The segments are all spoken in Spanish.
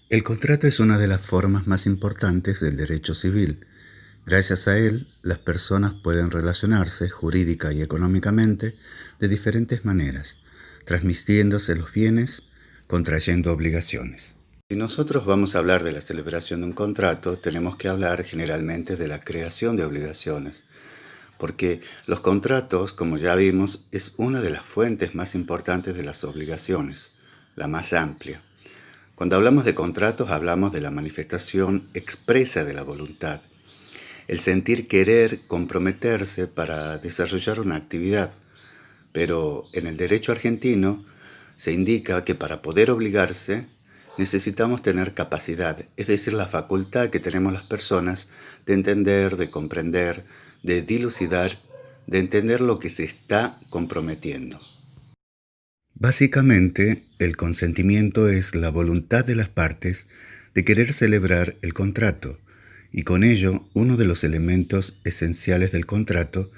El contrato es una de las formas más importantes del derecho civil. Gracias a él, las personas pueden relacionarse jurídica y económicamente de diferentes maneras, transmitiéndose los bienes, contrayendo obligaciones. Si nosotros vamos a hablar de la celebración de un contrato, tenemos que hablar generalmente de la creación de obligaciones, porque los contratos, como ya vimos, es una de las fuentes más importantes de las obligaciones, la más amplia. Cuando hablamos de contratos, hablamos de la manifestación expresa de la voluntad, el sentir querer comprometerse para desarrollar una actividad. Pero en el derecho argentino se indica que para poder obligarse necesitamos tener capacidad, es decir, la facultad que tenemos las personas de entender, de comprender, de dilucidar, de entender lo que se está comprometiendo. Básicamente, el consentimiento es la voluntad de las partes de querer celebrar el contrato, y con ello uno de los elementos esenciales del contrato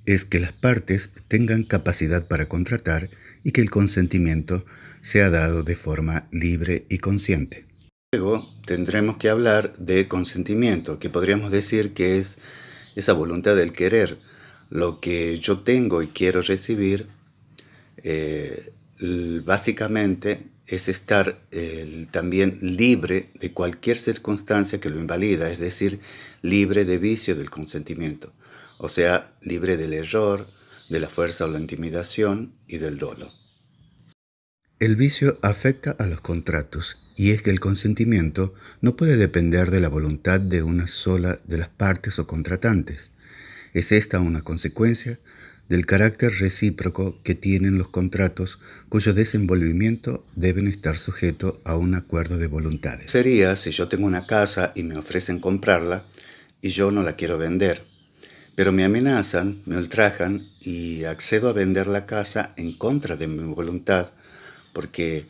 es que las partes tengan capacidad para contratar y que el consentimiento sea dado de forma libre y consciente. Luego tendremos que hablar de consentimiento, que podríamos decir que es esa voluntad del querer, lo que yo tengo y quiero recibir. Básicamente es estar también libre de cualquier circunstancia que lo invalida, es decir, libre de vicio del consentimiento, o sea, libre del error, de la fuerza o la intimidación y del dolo. El vicio afecta a los contratos, y es que el consentimiento no puede depender de la voluntad de una sola de las partes o contratantes. Es esta una consecuencia del carácter recíproco que tienen los contratos, cuyo desenvolvimiento deben estar sujeto a un acuerdo de voluntades. Sería si yo tengo una casa y me ofrecen comprarla y yo no la quiero vender, pero me amenazan, me ultrajan y accedo a vender la casa en contra de mi voluntad porque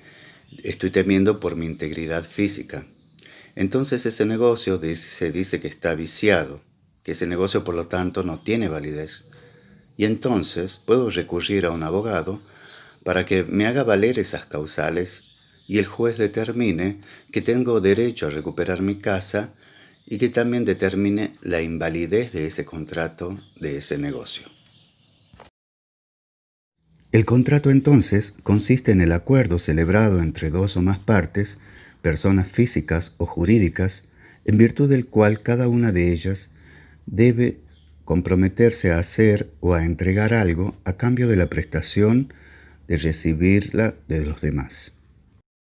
estoy temiendo por mi integridad física. Entonces ese negocio se dice que está viciado, que ese negocio por lo tanto no tiene validez. Y entonces puedo recurrir a un abogado para que me haga valer esas causales y el juez determine que tengo derecho a recuperar mi casa y que también determine la invalidez de ese contrato, de ese negocio. El contrato entonces consiste en el acuerdo celebrado entre dos o más partes, personas físicas o jurídicas, en virtud del cual cada una de ellas debe comprometerse a hacer o a entregar algo a cambio de la prestación de recibirla de los demás.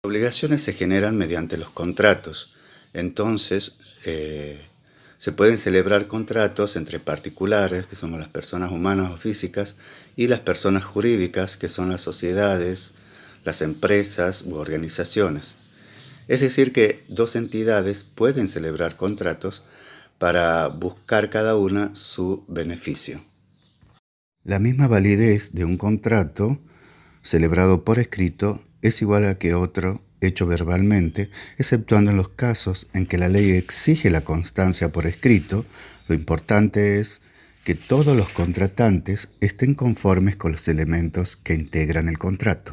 Las obligaciones se generan mediante los contratos. Entonces, se pueden celebrar contratos entre particulares, que somos las personas humanas o físicas, y las personas jurídicas, que son las sociedades, las empresas u organizaciones. Es decir, que dos entidades pueden celebrar contratos para buscar cada una su beneficio. La misma validez de un contrato celebrado por escrito es igual a que otro hecho verbalmente, exceptuando en los casos en que la ley exige la constancia por escrito. Lo importante es que todos los contratantes estén conformes con los elementos que integran el contrato.